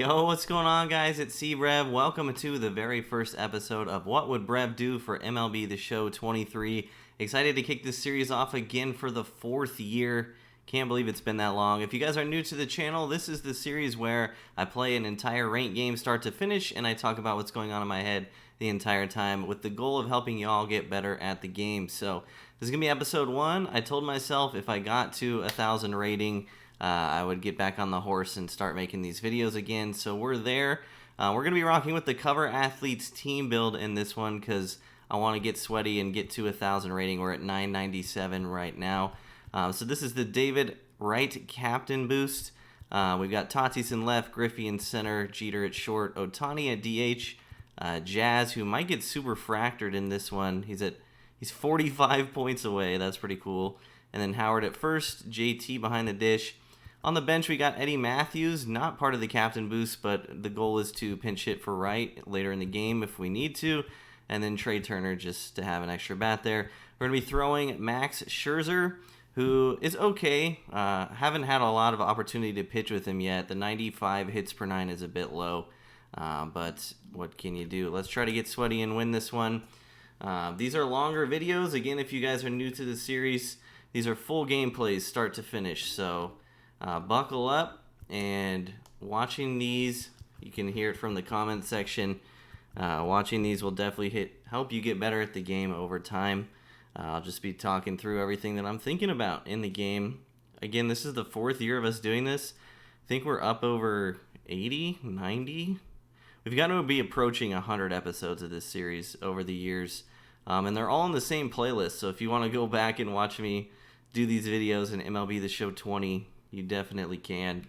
Yo, what's going on, guys? It's C-Brev. Welcome to the very first episode of What Would Brev Do for MLB The Show 23. Excited to kick this series off again for the 4th year. Can't believe it's been that long. If you guys are new to the channel, this is the series where I play an entire ranked game start to finish, and I talk about what's going on in my head the entire time with the goal of helping y'all get better at the game. So this is going to be episode 1. I told myself if I got to 1,000 rating, I would get back on the horse and start making these videos again. So we're there. We're going to be rocking with the Cover Athletes team build in this one because I want to get sweaty and get to 1,000 rating. We're at 997 right now. So this is the David Wright captain boost. We've got Tatis in left, Griffey in center, Jeter at short, Ohtani at DH, Jazz, who might get super fractured in this one. He's 45 points away. That's pretty cool. And then Howard at first, JT behind the dish. On the bench, we got Eddie Matthews, not part of the captain boost, but the goal is to pinch hit for Wright later in the game if we need to. And then Trey Turner just to have an extra bat there. We're going to be throwing Max Scherzer, who is okay. Haven't had a lot of opportunity to pitch with him yet. The 95 hits per 9 is a bit low, but what can you do? Let's try to get sweaty and win this one. These are longer videos. Again, if you guys are new to the series, these are full gameplays start to finish, so buckle up. And watching these, you can hear it from the comment section. Watching these will definitely help you get better at the game over time. I'll just be talking through everything that I'm thinking about in the game. Again, this is the 4th year of us doing this. I think we're up over 80, 90. We've got to be approaching 100 episodes of this series over the years. And they're all in the same playlist, so if you want to go back and watch me do these videos in MLB The Show 20, you definitely can.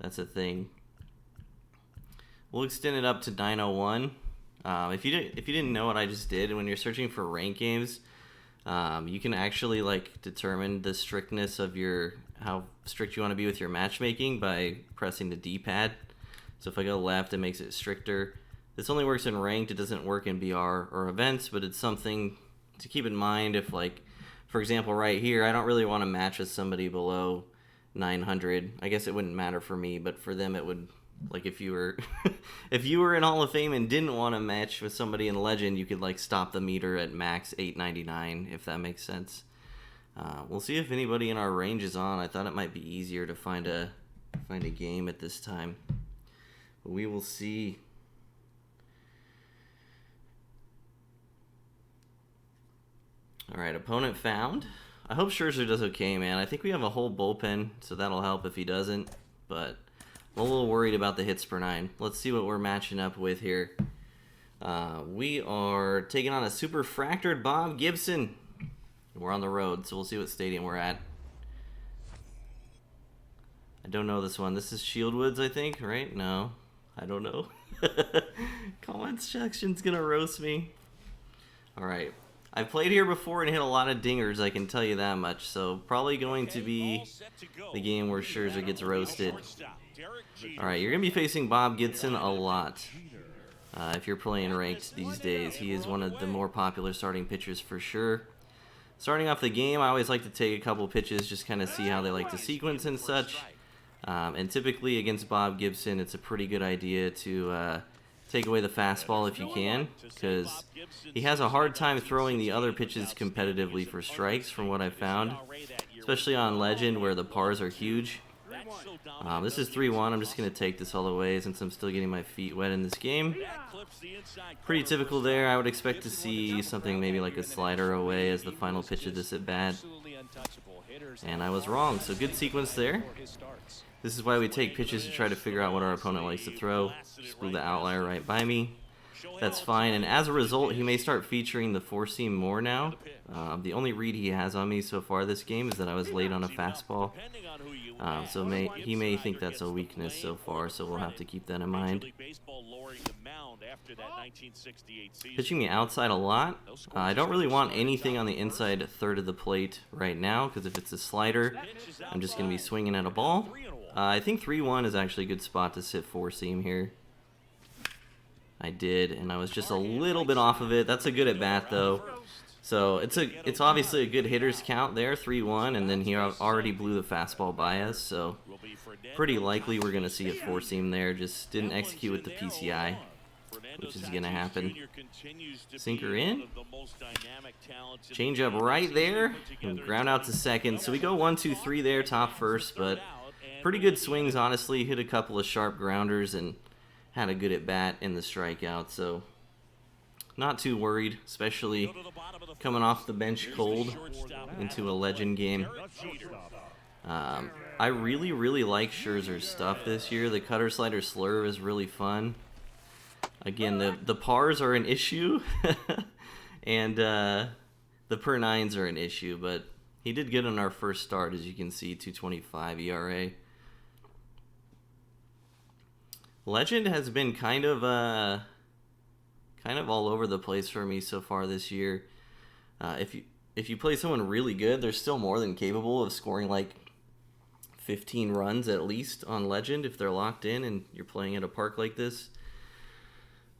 That's a thing. We'll extend it up to 901. If you didn't know what I just did, when you're searching for rank games, you can actually determine the strictness of how strict you want to be with your matchmaking by pressing the D-pad. So if I go left, it makes it stricter. This only works in ranked. It doesn't work in BR or events, but it's something to keep in mind if, for example, right here, I don't really want to match with somebody below 900. I guess it wouldn't matter for me, but for them it would. If you were if you were in Hall of Fame and didn't want to match with somebody in Legend, you could stop the meter at max 899, if that makes sense. We'll see if anybody in our range is on. I thought it might be easier to find a game at this time, but we will see. All right, opponent found. I hope Scherzer does okay, man. I think we have a whole bullpen, so that'll help if he doesn't, but I'm a little worried about the hits per 9. Let's see what we're matching up with here. We are taking on a super fractured Bob Gibson. We're on the road, so we'll see what stadium we're at. I don't know this one. This is Shieldwoods, I think, right? No, I don't know. Comment section's gonna roast me. All right. I've played here before and hit a lot of dingers, I can tell you that much. So probably going to be the game where Scherzer gets roasted. Alright, you're going to be facing Bob Gibson a lot if you're playing ranked these days. He is one of the more popular starting pitchers for sure. Starting off the game, I always like to take a couple pitches, just kind of see how they like to sequence and such. And typically against Bob Gibson, it's a pretty good idea to take away the fastball if you can, because he has a hard time throwing the other pitches competitively for strikes from what I've found, especially on Legend where the pars are huge. This is 3-1. I'm just going to take this all the way since I'm still getting my feet wet in this game. Pretty typical there. I would expect to see something maybe like a slider away as the final pitch of this at bat. And I was wrong, so good sequence there. This is why we take pitches to try to figure out what our opponent likes to throw. Just blew the outlier right by me. That's fine, and as a result, he may start featuring the four-seam more now. The only read he has on me so far this game is that I was late on a fastball. So he may think that's a weakness so far, so we'll have to keep that in mind. Pitching me outside a lot. I don't really want anything on the inside third of the plate right now, because if it's a slider, I'm just going to be swinging at a ball. I think 3-1 is actually a good spot to sit four-seam here. I did, and I was just a little bit off of it. That's a good at-bat, though. So it's obviously a good hitters count there, 3-1, and then he already blew the fastball by us, so pretty likely we're going to see a four-seam there. Just didn't execute with the PCI, which is going to happen. Sinker in. Change up right there. And ground out to second. So we go 1-2-3 there, top first, but pretty good swings, honestly. Hit a couple of sharp grounders and had a good at-bat in the strikeout, so not too worried, especially coming off the bench cold into a Legend game. I really like Scherzer's stuff this year. The cutter slider slurve is really fun. Again, the pars are an issue, and the per nines are an issue, but he did good on our first start, as you can see, 2.25 ERA. Legend has been kind of all over the place for me so far this year. If you play someone really good, they're still more than capable of scoring like 15 runs at least on Legend if they're locked in and you're playing at a park like this.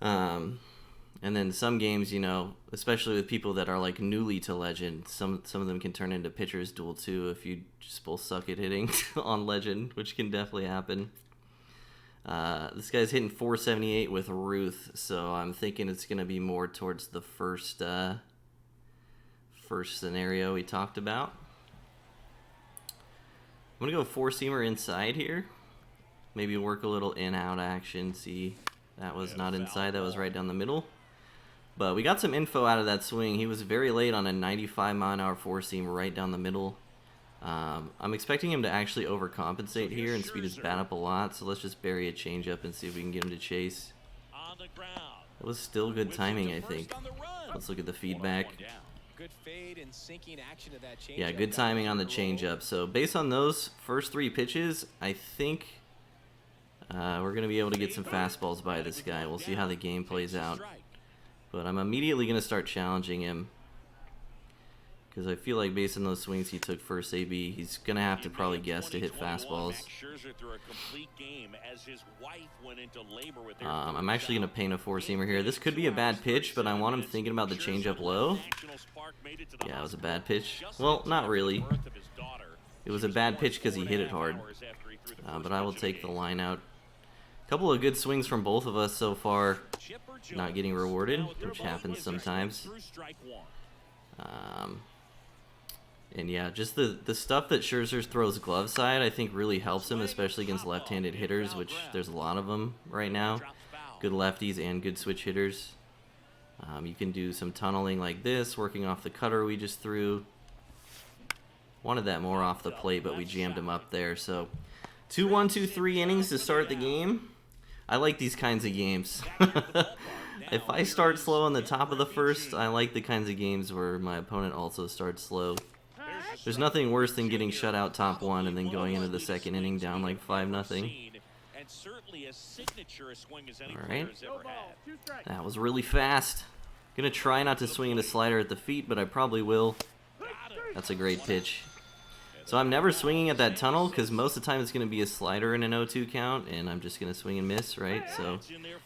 And then some games, you know, especially with people that are like newly to Legend, some of them can turn into pitcher's duel too if you just both suck at hitting on Legend, which can definitely happen. This guy's hitting 478 with Ruth, so I'm thinking it's going to be more towards the first scenario we talked about. I'm going to go four-seamer inside here. Maybe work a little in-out action. See, that was not inside, that was right down the middle. But we got some info out of that swing. He was very late on a 95-mile-an-hour four-seam right down the middle. I'm expecting him to actually overcompensate here and speed his bat up a lot, so let's just bury a changeup and see if we can get him to chase. That was still good timing, I think. Let's look at the feedback. Yeah, good timing on the changeup. So based on those first three pitches, I think we're going to be able to get some fastballs by this guy. We'll see how the game plays out. But I'm immediately going to start challenging him, because I feel like based on those swings he took first AB, he's going to have to probably guess to hit fastballs. I'm actually going to paint a four-seamer here. This could be a bad pitch, but I want him thinking about the changeup low. Yeah, it was a bad pitch. Well, not really. It was a bad pitch because he hit it hard. But I will take the line out. A couple of good swings from both of us so far. Not getting rewarded, which happens sometimes. And yeah, just the stuff that Scherzer throws glove side, I think really helps him, especially against left-handed hitters, which there's a lot of them right now. Good lefties and good switch hitters. You can do some tunneling like this, working off the cutter we just threw. Wanted that more off the plate, but we jammed him up there. So 2-1-2-3 innings to start the game. I like these kinds of games. If I start slow on the top of the first, I like the kinds of games where my opponent also starts slow. There's nothing worse than getting shut out top one and then going into the second inning down like 5-0. Alright. That was really fast. Gonna try not to swing a slider at the feet, but I probably will. That's a great pitch. So I'm never swinging at that tunnel because most of the time it's going to be a slider in an 0-2 count, and I'm just going to swing and miss, right? So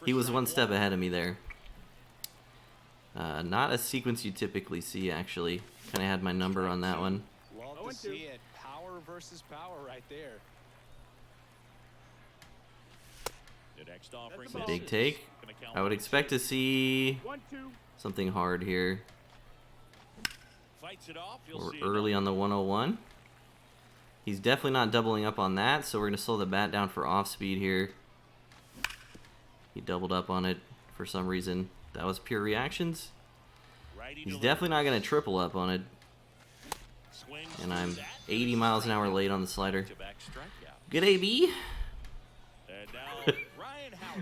he was one step ahead of me there. Not a sequence you typically see, actually. Kind of had my number on that one. Love to see it. Power versus power right there. Big take. I would expect to see something hard here. We're early on the 101. He's definitely not doubling up on that, so we're going to slow the bat down for off speed here. He doubled up on it for some reason. That was pure reactions. He's definitely not going to triple up on it. And I'm 80 miles an hour late on the slider. Good AB.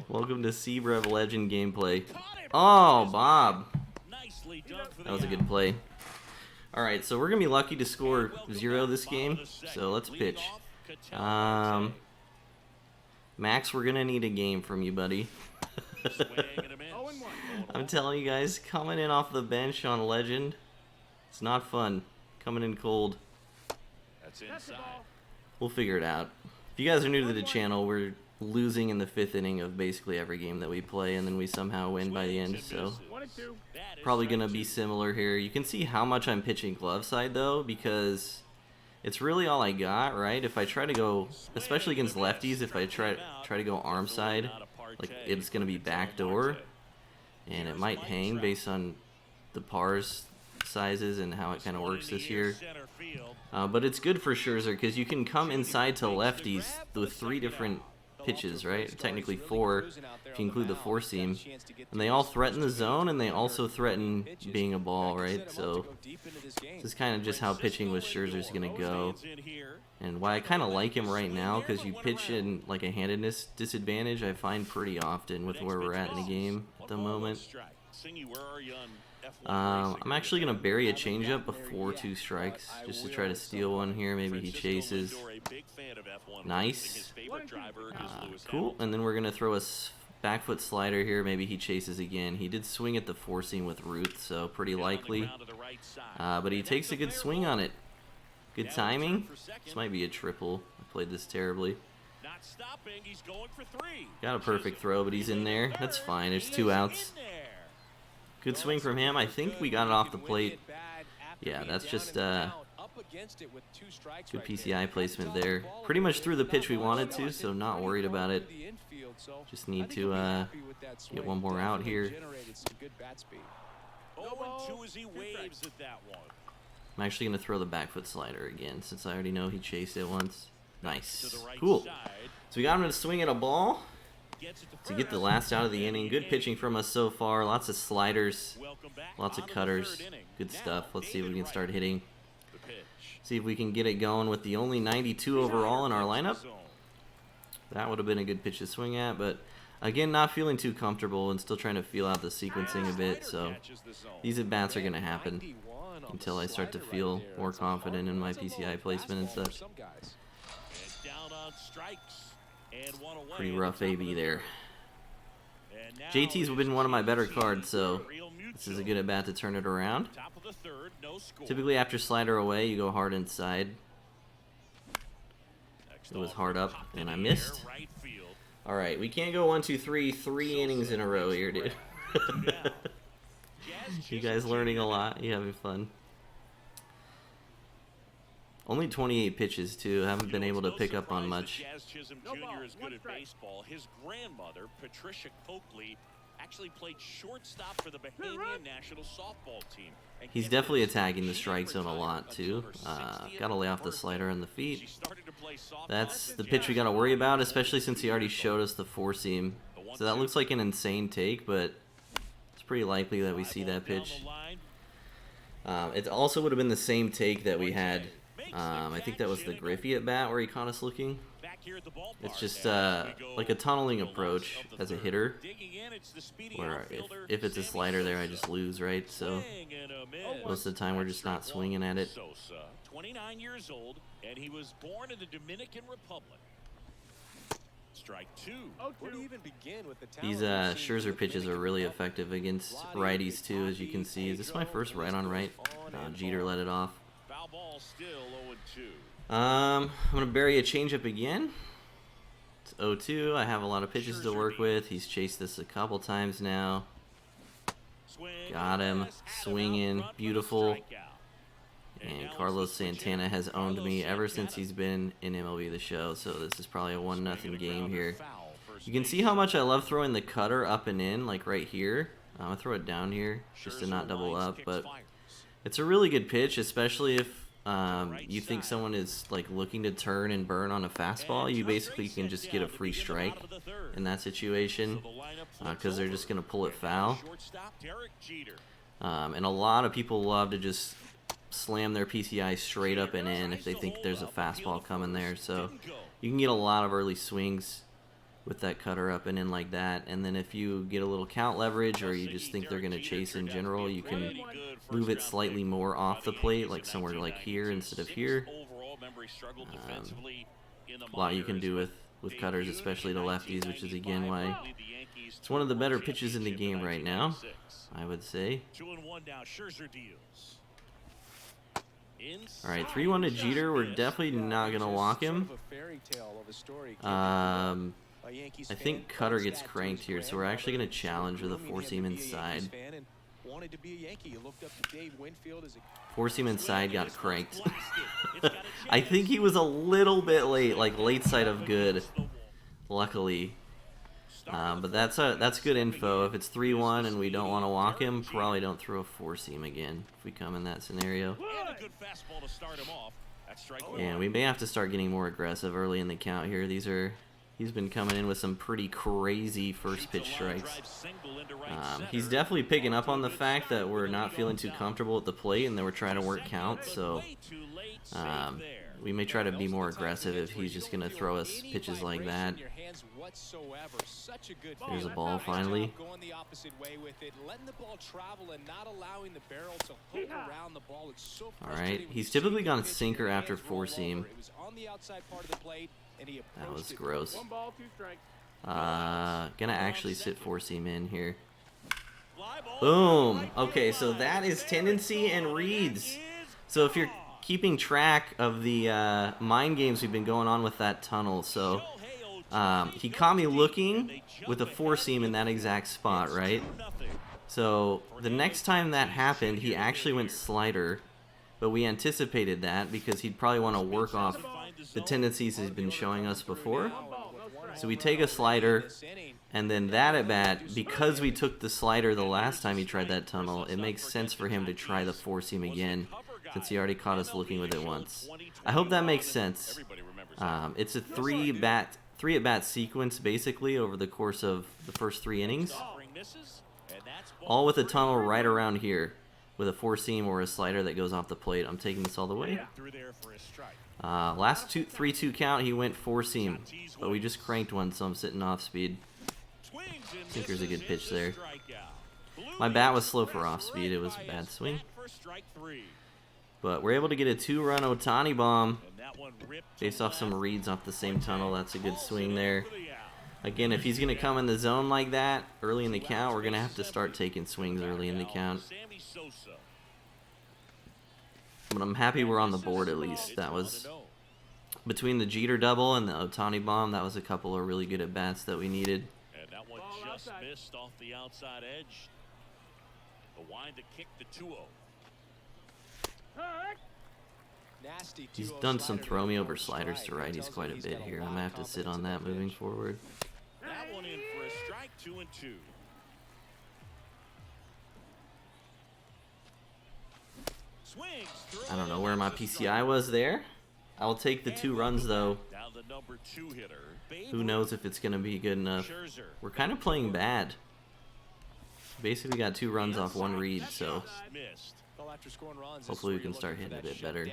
Welcome to Would Legend gameplay. Oh, Bob. That was a good play. Alright, so we're going to be lucky to score 0 this game, so let's pitch. Max, we're going to need a game from you, buddy. I'm telling you guys, coming in off the bench on Legend, it's not fun. Coming in cold. We'll figure it out. If you guys are new to the channel, we're losing in the 5th inning of basically every game that we play, and then we somehow win by the end. So probably gonna be similar here. You can see how much I'm pitching glove side though, because it's really all I got, right? If I try to go, especially against lefties, if I try to go arm side, like it's gonna be backdoor, and it might hang based on the pars sizes and how it kind of works this year. But it's good for Scherzer because you can come inside to lefties with 3 different pitches, right? Technically 4 if you include the 4-seam, and they all threaten the zone, and they also threaten being a ball, right? So this is kind of just how pitching with Scherzer is gonna go, and why I kind of like him right now, because you pitch in like a handedness disadvantage I find pretty often with where we're at in the game at the moment. I'm actually going to bury a changeup before 2 strikes, just to try to steal one here. Maybe he chases. Nice. Cool. And then we're going to throw a back foot slider here. Maybe he chases again. He did swing at the 4-seam with Ruth, so pretty likely. But he takes a good swing on it. Good timing. This might be a triple. I played this terribly. Got a perfect throw, but he's in there. That's fine. There's 2 outs. Good swing from him. I think we got it off the plate. Yeah, that's just good PCI placement there. Pretty much threw the pitch we wanted to, so not worried about it. Just need to get one more out here. I'm actually going to throw the back foot slider again, since I already know he chased it once. Nice. Cool. So we got him to swing at a ball to get the last out of the inning. Good pitching from us so far. Lots of sliders, lots of cutters. Good stuff. Let's see if we can start hitting. See if we can get it going with the only 92 overall in our lineup. That would have been a good pitch to swing at, but again, not feeling too comfortable and still trying to feel out the sequencing a bit. So these at-bats are going to happen until I start to feel more confident in my PCI placement and stuff. Pretty rough AB there. JT's been one of my better cards, so this is a good at-bat to turn it around. Typically after slider away, you go hard inside. It was hard up, and I missed. Alright, we can't go 1, 2, 3, 3 innings in a row here, dude. You guys learning a lot? You having fun? Only 28 pitches, too. I haven't been able to pick up on much. Jr. is good at baseball. His grandmother, Patricia Coakley, actually played shortstop for the Bahamian national softball team. He's definitely attacking the strike zone a lot, too. Gotta lay off the slider on the feet. That's the pitch we gotta worry about, especially since he already showed us the 4-seam. So that looks like an insane take, but it's pretty likely that we see that pitch. It also would have been the same take that we had. I think that was the Griffey at bat where he caught us looking. It's just like a tunneling approach as a hitter, where if it's a slider there, I just lose, right? So most of the time we're just not swinging at it. 29 years old, and he was born in the Dominican Republic. Strike 2. Where do you even begin with the These Scherzer pitches are really effective against righties too, as you can see. Is this my first right on right? Jeter let it off. I'm gonna bury a changeup again. It's 0-2. I have a lot of pitches to work with. He's chased this a couple times now. Got him. Swinging. Beautiful. And Carlos Santana has owned me ever since he's been in MLB The Show. So this is probably a 1-0 game here. You can see how much I love throwing the cutter up and in, like right here. I'm gonna throw it down here just to not double up, but it's a really good pitch, especially if you think someone is like looking to turn and burn on a fastball. You basically can just get a free strike in that situation because they're just going to pull it foul. And a lot of people love to just slam their PCI straight up and in if they think there's a fastball coming there. So you can get a lot of early swings with that cutter up and in like that. And then if you get a little count leverage or you just think they're going to chase in general, you can move it slightly more off the plate, like somewhere like here instead of here. A lot you can do with cutters, especially to lefties, which is again why it's one of the better pitches in the game right now, I would say. Alright, 3-1 to Jeter. We're definitely not going to walk him. I think Cutter gets cranked here, so we're actually going to challenge with a four-seam inside. Four-seam inside got cranked. I think he was a little bit late, like late side of good, luckily. But that's good info. If it's 3-1 and we don't want to walk him, probably don't throw a four-seam again if we come in that scenario. And we may have to start getting more aggressive early in the count here. He's been coming in with some pretty crazy first pitch strikes. He's definitely picking up on the fact that we're not feeling too comfortable at the plate and that we're trying to work counts. So we may try to be more aggressive if he's just going to throw us pitches like that. There's a ball finally. Alright, he's typically gone sinker after four-seam. That was gross. Gonna actually sit four-seam in here. Boom! Okay, so that is tendency and reads. So if you're keeping track of the mind games we've been going on with that tunnel, so he caught me looking with a four-seam in that exact spot, right? So the next time that happened, he actually went slider, but we anticipated that because he'd probably want to work off the tendencies he's been showing us before. So we take a slider, and then that at bat, because we took the slider the last time he tried that tunnel, it makes sense for him to try the four-seam again, since he already caught us looking with it once. I hope that makes sense. It's a three at bat sequence basically over the course of the first 3 innings, all with a tunnel right around here with a four-seam or a slider that goes off the plate. I'm taking this all the way. Last 3-2 count, he went four-seam, but we just cranked one, so I'm sitting off speed. Sinker's a good pitch there. My bat was slow for off speed. It was a bad swing. But we're able to get a 2-run Ohtani bomb based off some reads off the same tunnel. That's a good swing there. Again, if he's going to come in the zone like that early in the count, we're going to have to start taking swings early in the count. But I'm happy we're on the board at least. That was, between the Jeter double and the Ohtani bomb, that was a couple of really good at-bats that we needed. And that one just missed off the outside edge. The wind to kick the 2-0. He's done some throw me over sliders to right. He's quite a bit here. I'm going to have to sit on that moving forward. That one in for a strike, 2-2. I don't know where my PCI was there. I'll take the 2 runs though. Who knows if it's going to be good enough. We're kind of playing bad. Basically got 2 runs off 1 read, so hopefully we can start hitting a bit better.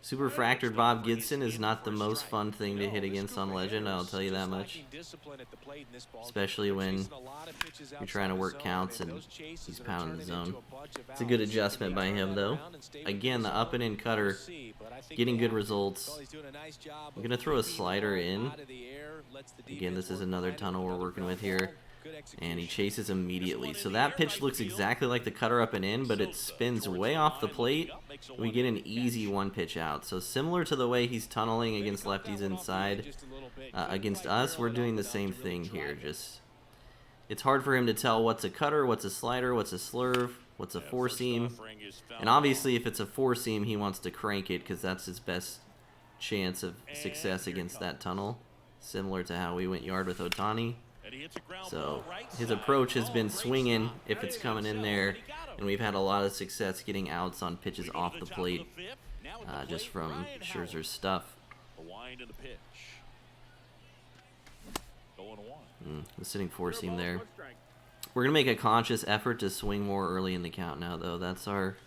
Super Fractured Bob Gibson is not the most fun thing to hit against on Legend, I'll tell you that much. Especially when you're trying to work counts and he's pounding the zone. It's a good adjustment by him though. Again, the up and in cutter, getting good results. I'm going to throw a slider in. Again, this is another tunnel we're working with here. And he chases immediately. So that pitch looks exactly like the cutter up and in, but it spins way off the plate. We get an easy 1-pitch out. So similar to the way he's tunneling against lefties inside, against us, we're doing the same thing here. Just, it's hard for him to tell what's a cutter, what's a slider, what's a slurve, what's a four-seam. And obviously if it's a four-seam, he wants to crank it because that's his best chance of success against that tunnel. Similar to how we went yard with Ohtani. So his approach has been swinging if it's coming in there, and we've had a lot of success getting outs on pitches off the plate just from Scherzer's stuff. The sitting four-seam there. We're going to make a conscious effort to swing more early in the count now, though. That's our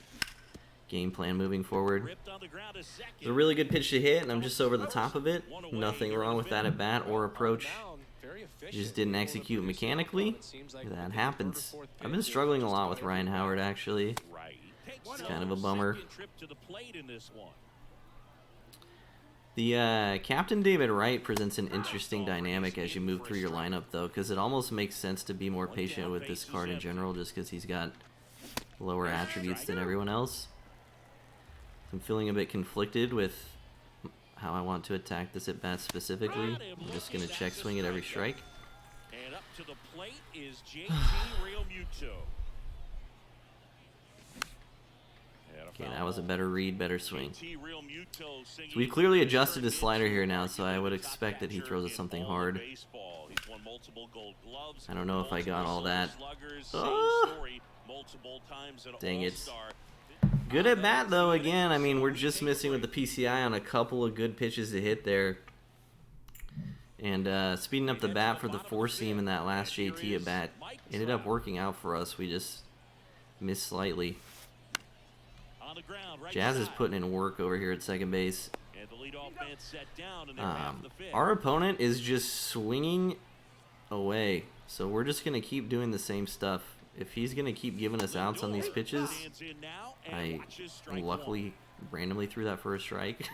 game plan moving forward. It's a really good pitch to hit, and I'm just over the top of it. Nothing wrong with that at bat or approach. Just didn't execute mechanically. That happens. I've been struggling a lot with Ryan Howard, actually. It's kind of a bummer. The Captain David Wright presents an interesting dynamic as you move through your lineup, though, because it almost makes sense to be more patient with this card in general, just because he's got lower attributes than everyone else. I'm feeling a bit conflicted with how I want to attack this at bat specifically. I'm just going to check swing at every strike. And up to the plate is JT Realmuto. Okay, that was a better read, better swing. JT Realmuto So we've clearly adjusted his slider here now, so I would expect that he throws us something hard. He's won multiple Gold Gloves, I don't know if I got all that. Dang it. Good at bat, though, again. I mean, we're just missing with the PCI on a couple of good pitches to hit there. And speeding up the bat for the four-seam in that last JT at bat ended up working out for us. We just missed slightly. Jazz is putting in work over here at second base. Our opponent is just swinging away, so we're just going to keep doing the same stuff. If he's going to keep giving us outs on these pitches, I luckily randomly threw that for a strike.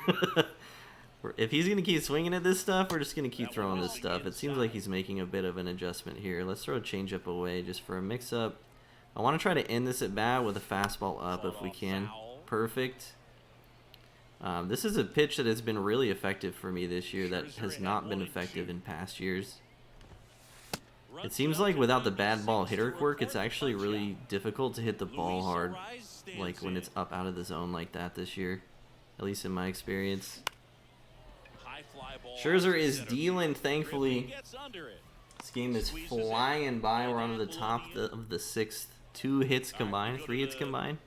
If he's going to keep swinging at this stuff, we're just going to keep throwing this stuff. It seems like he's making a bit of an adjustment here. Let's throw a changeup away just for a mix-up. I want to try to end this at bat with a fastball up if we can. Perfect. This is a pitch that has been really effective for me this year that has not been effective in past years. It seems like without the bad ball hitter quirk, it's actually really difficult to hit the ball hard, like when it's up out of the zone like that this year, at least in my experience. Scherzer is dealing, thankfully. This game is flying by. We're on the top of the sixth. 2 hits combined, 3 hits combined.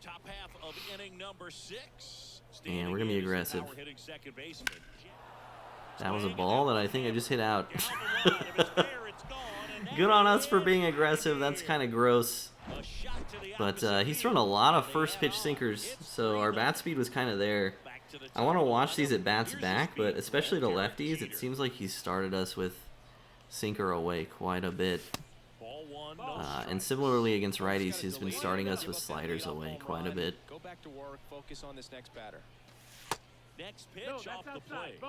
And we're going to be aggressive. That was a ball that I think I just hit out. Good on us for being aggressive. That's kind of gross. But he's thrown a lot of first pitch sinkers, so our bat speed was kind of there. I want to watch these at bats back, but especially to lefties, it seems like he's started us with sinker away quite a bit. And similarly against righties, he's been starting us with sliders away quite a bit.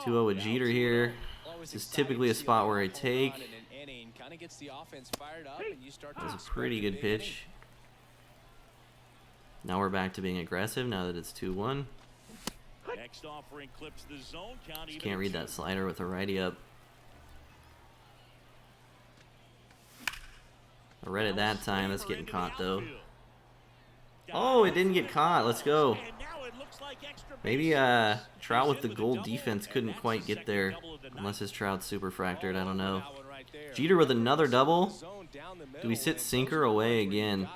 2-0 with Jeter here. This is typically a spot where I take. That was a pretty good pitch. Now we're back to being aggressive now that it's 2-1. Just can't read that slider with a righty up. I read it that time. That's getting caught, though. Oh, it didn't get caught. Let's go. Maybe Trout with the gold defense couldn't quite get there. Unless his Trout's super fractured. I don't know. Jeter with another double. Do we sit sinker away again?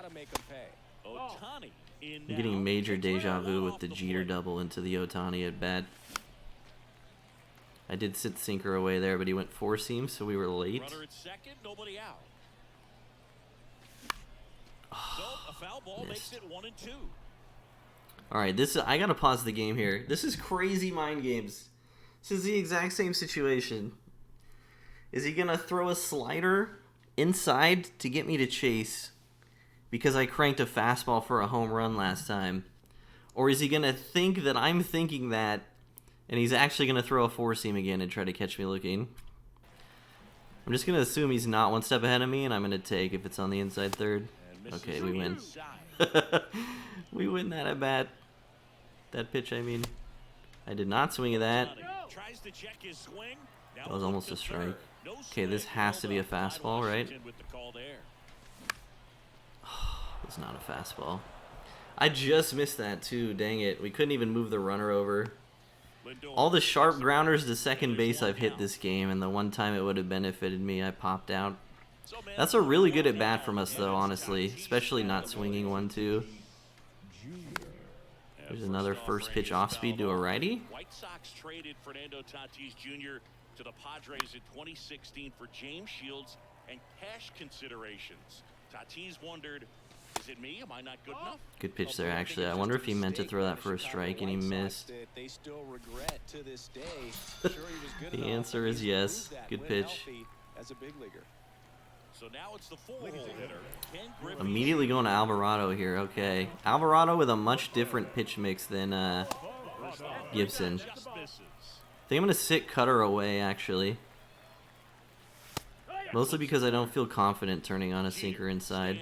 I'm getting major deja vu with the Jeter double into the Ohtani at bat. I did sit sinker away there, but he went four seam, so we were late. Oh, missed. Alright, I gotta pause the game here. This is crazy mind games. This is the exact same situation. Is he gonna throw a slider inside to get me to chase because I cranked a fastball for a home run last time? Or is he gonna think that I'm thinking that and he's actually gonna throw a four seam again and try to catch me looking? I'm just gonna assume he's not one step ahead of me and I'm gonna take if it's on the inside third. Okay, we win. We win that at bat. That pitch, I mean. I did not swing at that. That was almost a strike. Okay, this has to be a fastball, right? It's not a fastball. I just missed that too, dang it. We couldn't even move the runner over. All the sharp grounders to second base I've hit this game, and the one time it would have benefited me, I popped out. That's a really good at bat from us, though, honestly. Especially not swinging 1-2. There's another first pitch off speed to a righty. White Sox traded Fernando Tatis Jr. to the Padres in 2016 for James Shields and cash considerations. Tatis wondered, is it me? Am I not good enough? Good pitch there, actually. I wonder if he meant to throw that for a strike and he missed. The answer is yes. Good pitch. So now it's the full hitter. Immediately going to Alvarado here. Okay. Alvarado with a much different pitch mix than Gibson. I think I'm going to sit Cutter away, actually. Mostly because I don't feel confident turning on a sinker inside.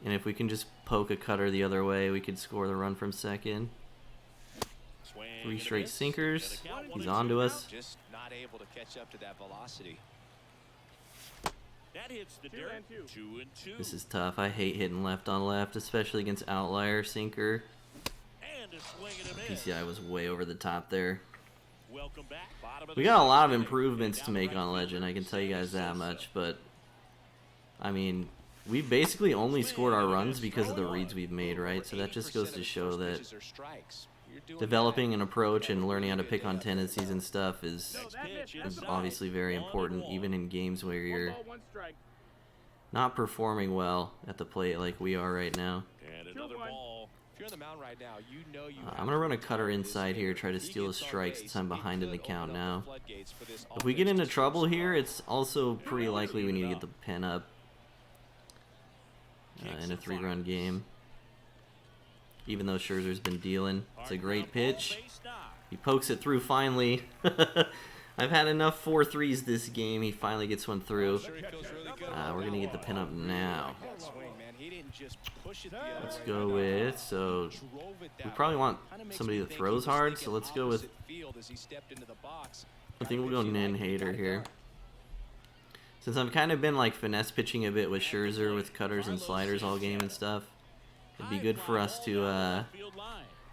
And if we can just poke a Cutter the other way, we could score the run from second. Swing 3 and a straight miss. sinkers. And a count, He's 1-0. on to us. Just not able to catch up to that velocity. That hits the dirt. 2 and 2. This is tough. I hate hitting left on left, especially against outlier sinker. And a swing and a miss. PCI was way over the top there. Welcome back. Bottom of We the got a lot of sixth inning. improvements And to down make right on Legend, fielder, I can tell you guys that Sosa. much, but I mean, we basically only scored our runs because of the reads we've made, right? So that just goes to show that developing an approach and learning how to pick on tendencies and stuff is obviously very important, even in games where you're not performing well at the plate like we are right now. And another ball. If you're on the mound right now, you know you I'm going to run a cutter inside here, try to steal his strikes since I'm behind in the count now. If we get into trouble here, it's also pretty likely we need to get the pen up in a 3-run game. Even though Scherzer's been dealing. It's a great pitch. He pokes it through finally. I've had enough 4-3s this game. He finally gets one through. We're going to get the pin up now. Let's go with, so we probably want somebody that throws hard, so let's go with, I think we'll go Nin Hater here. Since I've kind of been like finesse pitching a bit with Scherzer with cutters and sliders all game and stuff, it'd be good for us to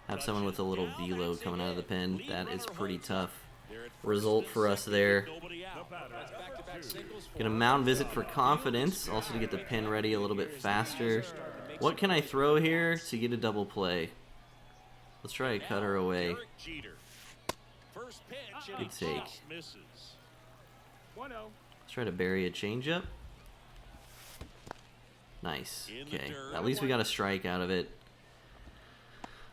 have someone with a little velo coming out of the pen. That is pretty tough result for us there. Gonna mound visit for confidence, also to get the pin ready a little bit faster. What can I throw here to get a double play? Let's try a cutter away. Good take. Let's try to bury a changeup. Nice. Okay, at least we got a strike out of it.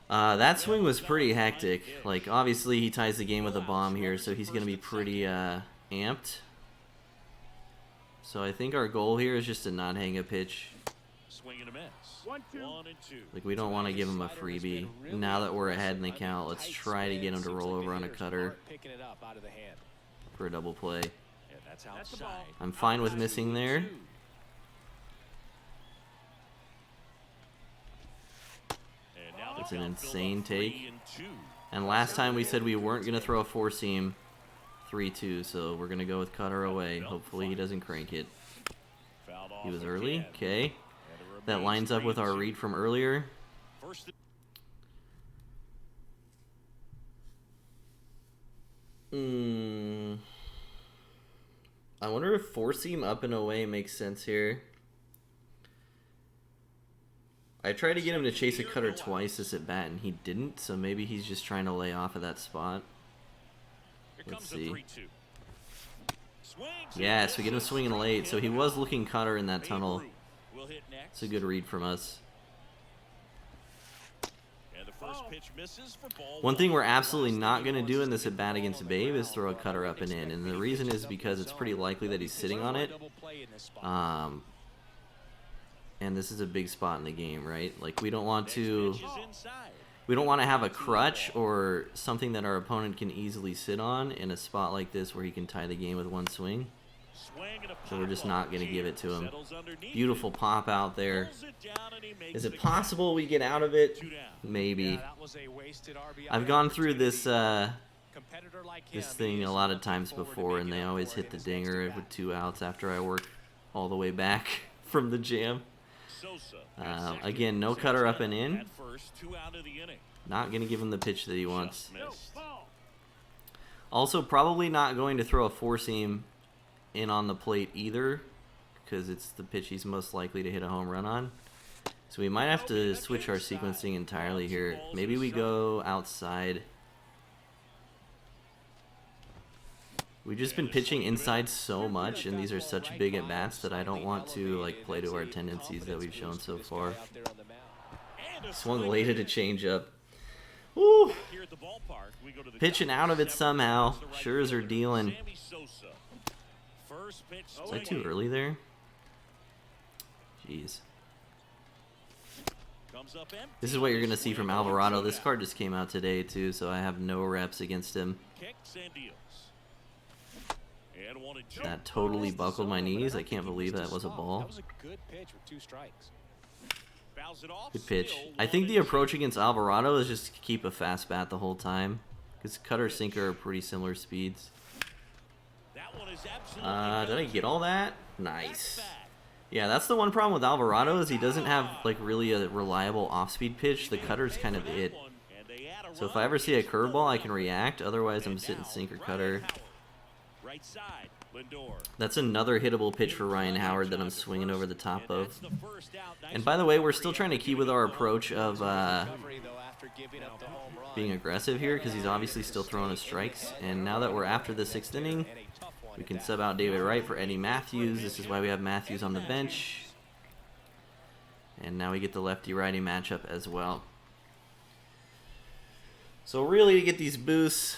That swing was pretty hectic. Like, obviously he ties the game with a bomb here, so he's going to be pretty amped. So I think our goal here is just to not hang a pitch. Swing and a miss. 1 and 2. Like, we don't want to give him a freebie. Now that we're ahead in the count, let's try to get him to roll over on a cutter for a double play. I'm fine with missing there. It's an insane take. And last time we said we weren't going to throw a 4-seam. 3-2, so we're going to go with cutter away. Hopefully he doesn't crank it. He was early. Okay. That lines up with our read from earlier. I wonder if 4-seam up and away makes sense here. I tried to get him to chase a cutter twice this at bat, and he didn't, so maybe he's just trying to lay off of that spot. Let's see. Yes, we get him swinging late, so he was looking cutter in that tunnel. It's a good read from us. One thing we're absolutely not going to do in this at bat against Babe is throw a cutter up and in, and the reason is because it's pretty likely that he's sitting on it. And this is a big spot in the game, right? Like, we don't want to have a crutch or something that our opponent can easily sit on in a spot like this where he can tie the game with one swing. So we're just not going to give it to him. Beautiful pop out there. Is it possible we get out of it? Maybe. I've gone through this this thing a lot of times before, and they always hit the dinger with 2 outs after I work all the way back from the jam. Again, no cutter up and in. Not going to give him the pitch that he wants. Also, probably not going to throw a 4-seam in on the plate either, because it's the pitch he's most likely to hit a home run on. So we might have to switch our sequencing entirely here. Maybe we go outside. We've just been pitching inside so much, and these are such big at-bats that I don't want to like play to our tendencies that we've shown so far. Swung late at a changeup. Woo! Pitching out of it somehow. Scherzer dealing. Was I too early there? Jeez. This is what you're going to see from Alvarado. This card just came out today, too, so I have no reps against him. That totally buckled my knees. I can't believe that was a ball. That was a good pitch with 2 strikes. Fouls it off. Good pitch. Still I think the 1-2. approach against Alvarado is just to keep a fast bat the whole time. Because cutter sinker are pretty similar speeds. That one is absolutely Did I get all that? That's Nice. back. Yeah, that's the one problem with Alvarado is he doesn't have like really a reliable off-speed pitch. The cutter's kind of it. And they add a So if run. I ever see a It's curveball, I 4-1. can react. Otherwise, I'm And sitting now, sinker Ryan cutter. Howard. Right side, Lindor. That's another hittable pitch for Ryan Howard that I'm swinging over the top of. And by the way, we're still trying to keep with our approach of being aggressive here because he's obviously still throwing his strikes. And now that we're after the 6th inning, we can sub out David Wright for Eddie Matthews. This is why we have Matthews on the bench. And now we get the lefty-righty matchup as well. So really, to get these boosts,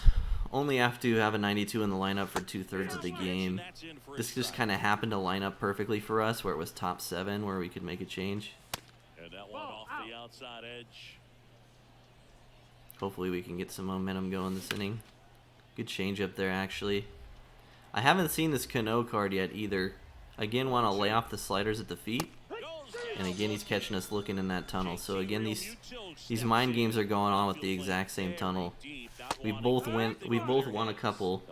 only have to have a 92 in the lineup for 2/3 of the game. This just kind of happened to line up perfectly for us, where it was top 7, where we could make a change. And that one off the outside edge. Hopefully we can get some momentum going this inning. Good change up there, actually. I haven't seen this Cano card yet either. Again, want to lay off the sliders at the feet. And again, he's catching us looking in that tunnel. So again, these mind games are going on with the exact same tunnel. We both won a couple.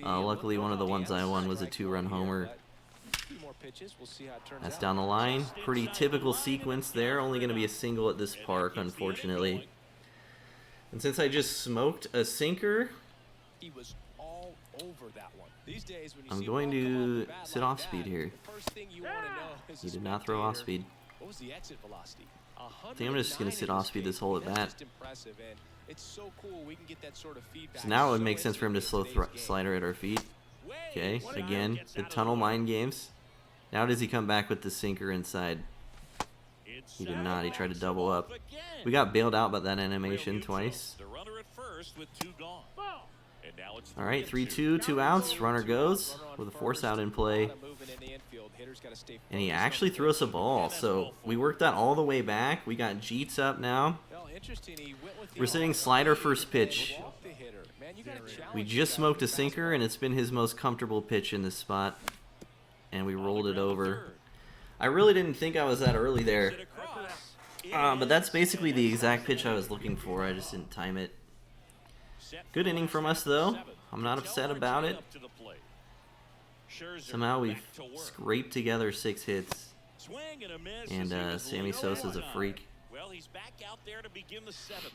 Luckily, one of the ones I won was a 2-run homer. That's down the line. Pretty typical sequence there. Only going to be a single at this park, unfortunately. And since I just smoked a sinker, He was all over that one. These days, when you I'm see going a ball come off to the bat sit like off speed that, here. the first thing you want to know as a He did not throw off speed. What was the exit velocity? I think I'm just going to sit off speed this whole at That's bat. just impressive, and it's so cool we can get that sort of feedback. So now it would so make sense for him to slow instantly in today's game. slider at our feet. Okay, Way again, gets the out of tunnel way. mind games. Now does he come back with the sinker inside? It's He did not. He tried to backs double off up. again. We got bailed out by that Real animation neutral. twice. The runner at first with 2 gone. And now it's All right, 3-2. 3-2, 2 outs. Runner goes with a force out in play. And he actually threw us a ball. So we worked that all the way back. We got Jeets up now. We're sitting slider first pitch. We just smoked a sinker, and it's been his most comfortable pitch in this spot. And we rolled it over. I really didn't think I was that early there. Hit across. But that's basically the exact pitch I was looking for. I just didn't time it. Good inning from us, though. I'm not upset about it. Somehow we've scraped together 6 hits. And Sammy Sosa's a freak. Well, he's back out there to begin the 7th.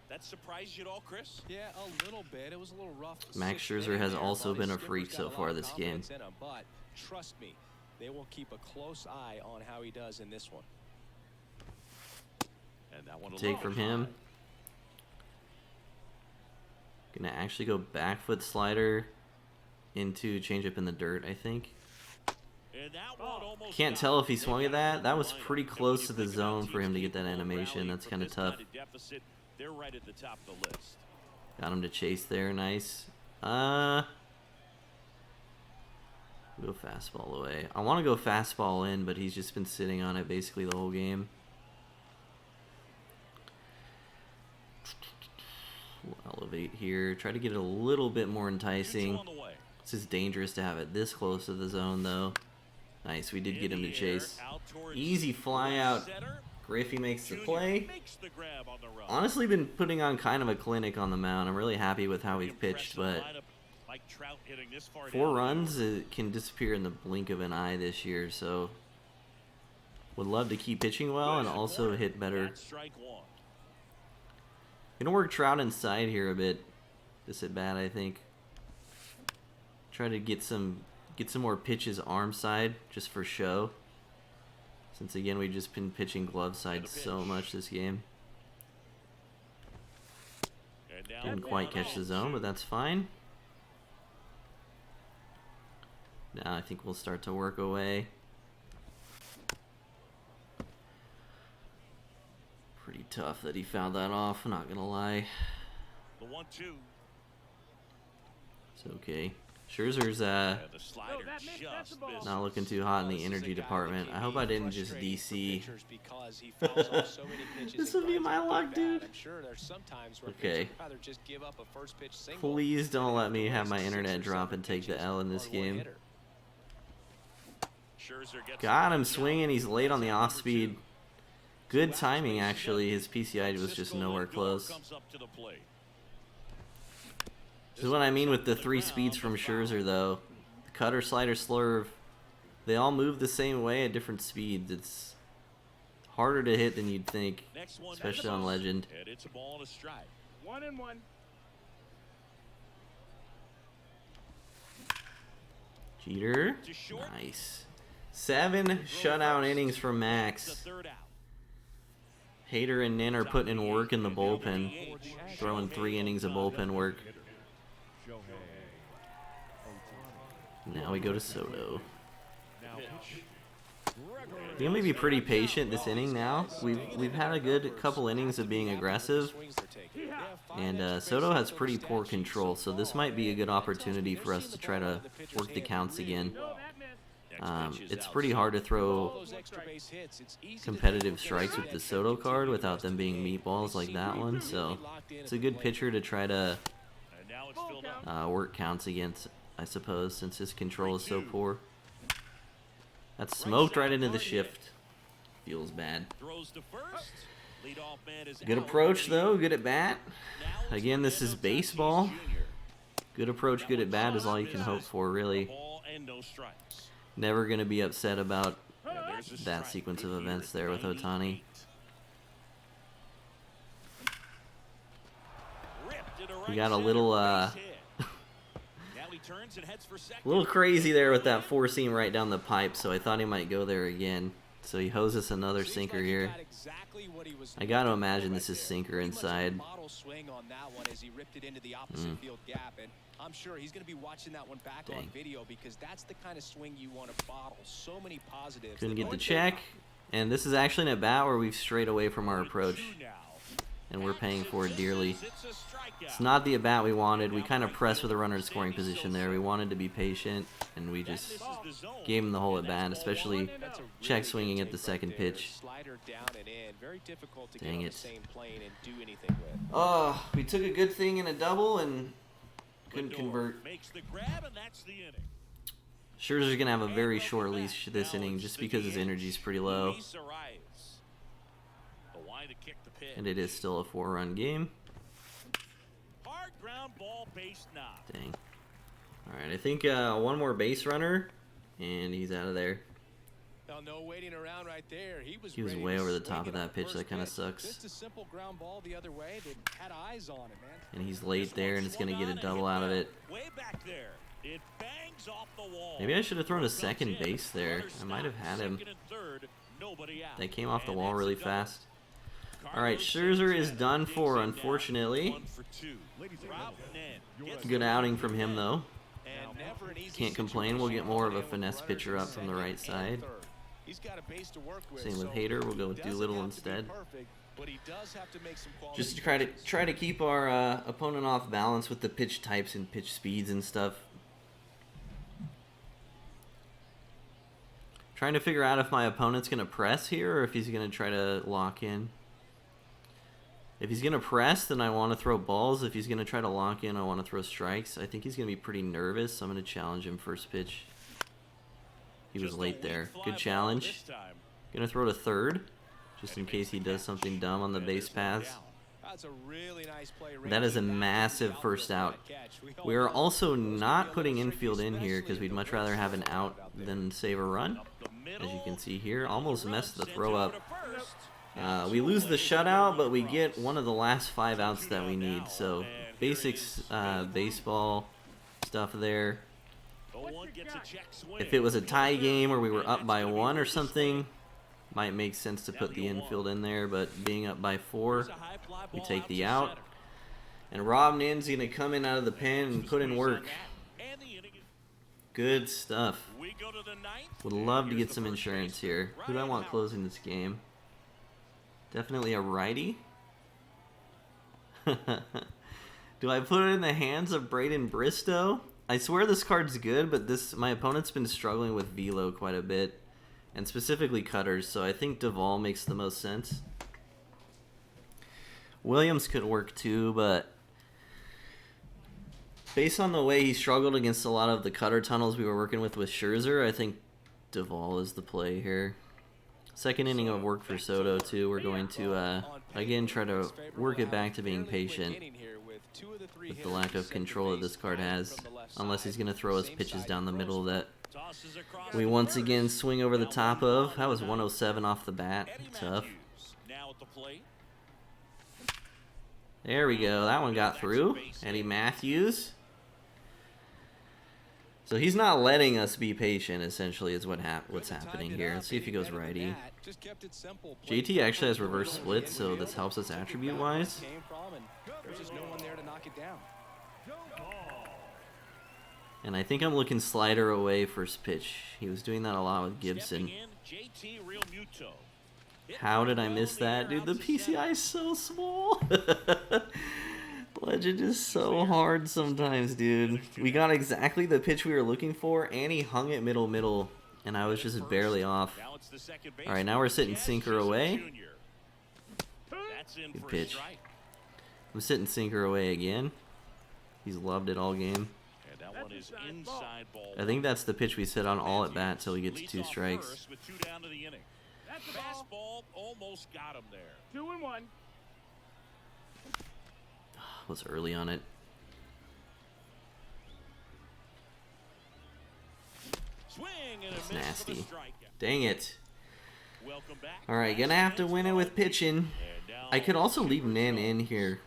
That surprised you at all, Chris? Yeah, a little bit. It was a little rough. Max 6th Scherzer inning has there, also but been his a freak skipper's so got a far lot of this game. confidence in him, but trust me, they will keep a close eye on how he does in this one. And that one Take from him. Gonna actually go back foot slider into changeup in the dirt, I think. Can't tell if he swung at that. That was pretty close to the zone for him to get that animation. That's kind of tough. They're right at the top of the list. Got him to chase there. Nice. Go fastball away. I want to go fastball in, but he's just been sitting on it basically the whole game. We'll elevate here. Try to get it a little bit more enticing. This is dangerous to have it this close to the zone, though. Nice. We did get him to chase. Easy fly out. Griffey makes the play. Honestly, been putting on kind of a clinic on the mound. I'm really happy with how we've pitched, but 4 runs it can disappear in the blink of an eye this year, so would love to keep pitching well and also hit better. Gonna work Trout inside here a bit. This at bat, I think. Try to get some more pitches arm side just for show. Since again we've just been pitching glove side so much this game. Didn't quite catch the zone, but that's fine. Now I think we'll start to work away. Pretty tough that he fouled that off, I'm not gonna lie. The 1-2. It's okay. Scherzer's not looking too hot in the energy department. I hope I didn't just DC. This would be my luck, dude. Okay. Please don't let me have my internet drop and take the L in this game. Got him swinging. He's late on the off speed. Good timing, actually. His PCI was just nowhere close. This is what I mean with the 3 speeds from Scherzer, though. Cutter, slider, slurve. They all move the same way at different speeds. It's harder to hit than you'd think, especially on Legend. It's a ball and a strike. 1-1. Jeter. Nice. 7 shutout innings for Max. Hader and Nin are putting in work in the bullpen. Throwing 3 innings of bullpen work. Now we go to Soto. I think I'm gonna be pretty patient this inning now. We've had a good couple innings of being aggressive, and Soto has pretty poor control, so this might be a good opportunity for us to try to work the counts again. It's pretty hard to throw competitive strikes with the Soto card without them being meatballs like that one, so it's a good pitcher to try to work counts against, I suppose, since his control is so poor. That's smoked right into the shift. Feels bad. Good approach, though. Good at bat. Again, this is baseball. Good approach, good at bat is all you can hope for, really. Never going to be upset about that sequence of events there with Ohtani. We got a little crazy there with that 4-seam right down the pipe, so I thought he might go there again. So he hoses another sinker here. I got to imagine this is sinker inside. I'm sure he's going to be watching that one back on video because that's the kind of swing you want to bottle. So many positives. Couldn't get the check, and this is actually an at-bat where we've strayed away from our approach, and we're paying for it dearly. It's not the at-bat we wanted. We kind of pressed with a runner in scoring position there. We wanted to be patient, and we just gave him the whole at-bat, especially check swinging at the second pitch. Dang it. Oh, we took a good thing in a double and couldn't convert. Scherzer's going to have a very short leash this inning just because his energy is pretty low. And it is still a 4-run game. Dang. Alright, I think one more base runner, and he's out of there. No waiting around right there. He was way over the top of that pitch. That kind of sucks. Just a simple ground ball the other way. They had eyes on it, man. And he's late there, and it's going to get a double out of it. Maybe I should have thrown a second base there. I might have had him. That came off the wall really fast. Alright, Scherzer is done for, unfortunately. Good outing from him, though. Can't complain. We'll get more of a finesse pitcher up from the right side. Same with Hader. We'll go with Doolittle instead. Just to try to keep our opponent off balance with the pitch types and pitch speeds and stuff. Trying to figure out if my opponent's going to press here or if he's going to try to lock in. If he's going to press, then I want to throw balls. If he's going to try to lock in, I want to throw strikes. I think he's going to be pretty nervous, so I'm going to challenge him first pitch. He was late there. Good challenge. Going to throw to third, just in case he does something dumb on the base paths. That is a massive first out. We are also not putting infield in here because we'd much rather have an out than save a run. As you can see here, almost messed the throw up. We lose the shutout, but we get one of the last 5 outs that we need. So basics baseball stuff there. If it was a tie game or we were up by 1 or something, might make sense to put the infield in there. But being up by 4, we take the out. And Rob Nin's going to come in out of the pen and put in work. Good stuff. Would love to get some insurance here. Who do I want closing this game? Definitely a righty. Do I put it in the hands of Braden Bristow? I swear this card's good, but my opponent's been struggling with velo quite a bit, and specifically cutters, so I think Duvall makes the most sense. Williams could work too, but based on the way he struggled against a lot of the cutter tunnels we were working with Scherzer, I think Duvall is the play here. Second inning of work for Soto too. We're going to again try to work it back to being patient with the lack of control that this card has, unless he's going to throw his pitches down the middle that we once again swing over the top of. That was 107 off the bat. Tough. There we go. That one got through. Eddie Matthews. So he's not letting us be patient, essentially, is what's happening here. Let's see if he goes righty. JT actually has reverse split, so this helps us attribute-wise. And I think I'm looking slider away first pitch. He was doing that a lot with Gibson. How did I miss that? Dude, the PCI is so small. Legend is so hard sometimes, dude. We got exactly the pitch we were looking for, and he hung it middle, and I was just barely off. All right, now we're sitting sinker away. Good pitch. I'm sitting sinker away again. He's loved it all game. I think that's the pitch we sit on all at bat till we get to 2 strikes. Fastball almost got him there. 2-1. Was early on it. It's nasty. Dang it. Alright, gonna have to win it with pitching. I could also leave Nin in here.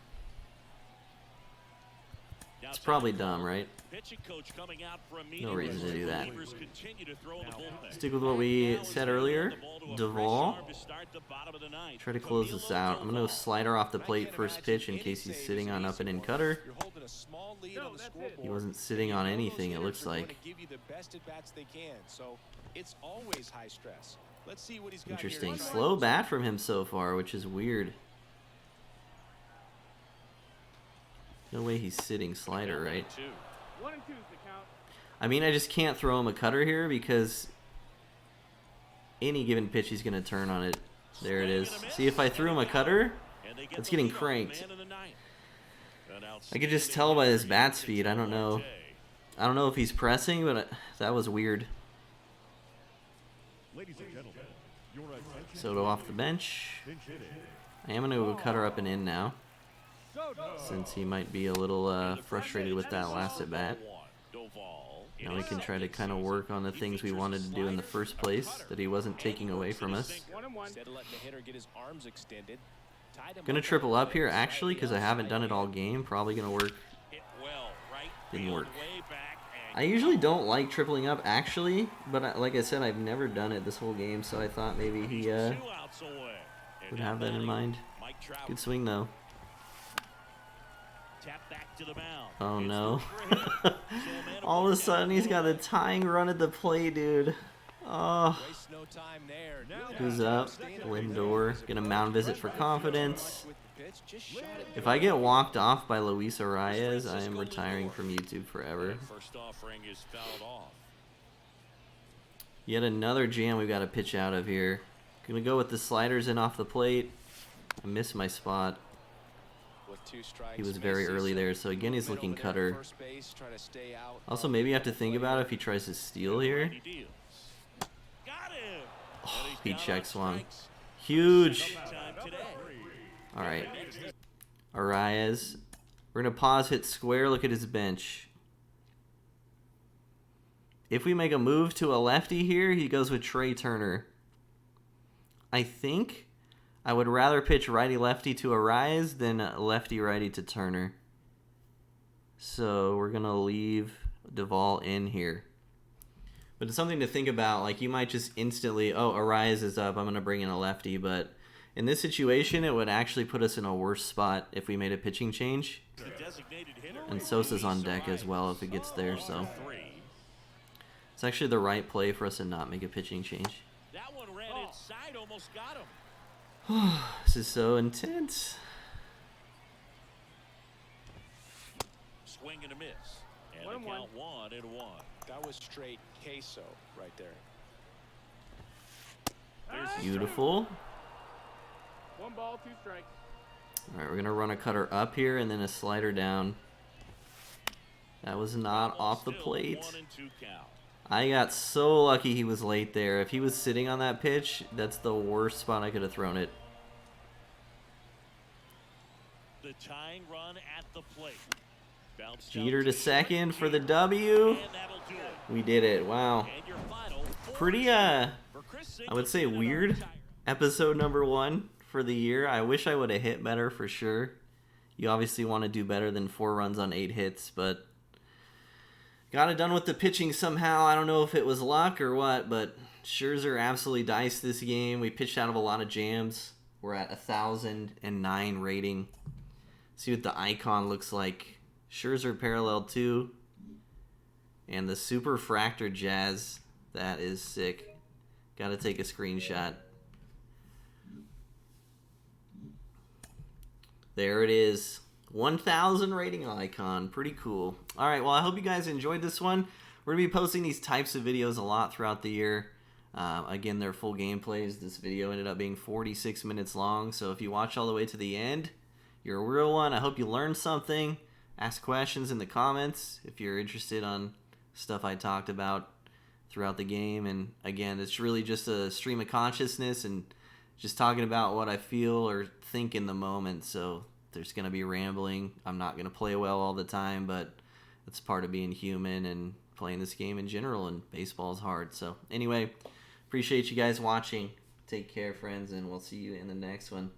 It's probably dumb, right? No reason to do that. Stick with what we said earlier. Duvall. Try to close this out. I'm going to go slider off the plate first pitch in case he's sitting on up and in cutter. He wasn't sitting on anything, it looks like. Interesting. Slow bat from him so far, which is weird. No way he's sitting slider, right? 1 and 2 is the count. I mean, I just can't throw him a cutter here because any given pitch he's going to turn on it. There it is. See, if I threw him a cutter, it's getting cranked. I could just tell by his bat speed. I don't know. I don't know if he's pressing, but that was weird. Soto off the bench. I am going to go cutter up and in now, since he might be a little frustrated with that last at bat. Now we can try to kind of work on the things we wanted to do in the first place that he wasn't taking away from us. Gonna triple up here actually because I haven't done it all game. Probably gonna work. Didn't work. I usually don't like tripling up actually, but like I said, I've never done it this whole game, so I thought maybe he would have that in mind. Good swing though. Oh no. All of a sudden he's got a tying run at the plate, dude. Oh. Who's up? Lindor. Gonna mound visit for confidence. If I get walked off by Luis Arias, I am retiring from YouTube forever. Yet another jam we've got to pitch out of here. Gonna go with the sliders in off the plate. I missed my spot. He was very early there, so again he's looking cutter. Also, maybe you have to think about if he tries to steal here. Oh, he check swung. Huge. Alright. Arias. We're going to pause, hit square, look at his bench. If we make a move to a lefty here, he goes with Trey Turner. I think I would rather pitch righty-lefty to Arias than lefty-righty to Turner. So we're going to leave Duvall in here. But it's something to think about. Like, you might just instantly, oh, Arias is up, I'm going to bring in a lefty. But in this situation, it would actually put us in a worse spot if we made a pitching change. And Sosa's on deck as well if it gets there. So it's actually the right play for us to not make a pitching change. That one ran inside, almost got him. This is so intense. Swing and a miss. And the count 1-1. That was straight queso right there. Beautiful. 1 ball, 2 strikes. All right, we're going to run a cutter up here and then a slider down. That was not off the plate. I got so lucky he was late there. If he was sitting on that pitch, that's the worst spot I could have thrown it. The tying run at the plate. Jeter to second for the W. We did it. Wow. Pretty, I would say weird episode number 1 for the year. I wish I would have hit better for sure. You obviously want to do better than 4 runs on 8 hits, but got it done with the pitching somehow. I don't know if it was luck or what, but Scherzer absolutely diced this game. We pitched out of a lot of jams. We're at 1,009 rating. See what the icon looks like. Scherzer parallel 2. And the super fractor jazz. That is sick. Gotta take a screenshot. There it is. 1,000 rating icon. Pretty cool. Alright, well, I hope you guys enjoyed this one. We're going to be posting these types of videos a lot throughout the year. Again, they're full gameplays. This video ended up being 46 minutes long, so if you watch all the way to the end, you're a real one. I hope you learned something. Ask questions in the comments if you're interested on stuff I talked about throughout the game. And again, it's really just a stream of consciousness and just talking about what I feel or think in the moment. So there's going to be rambling. I'm not going to play well all the time, but it's part of being human and playing this game in general, and baseball is hard. So anyway, appreciate you guys watching. Take care, friends, and we'll see you in the next one.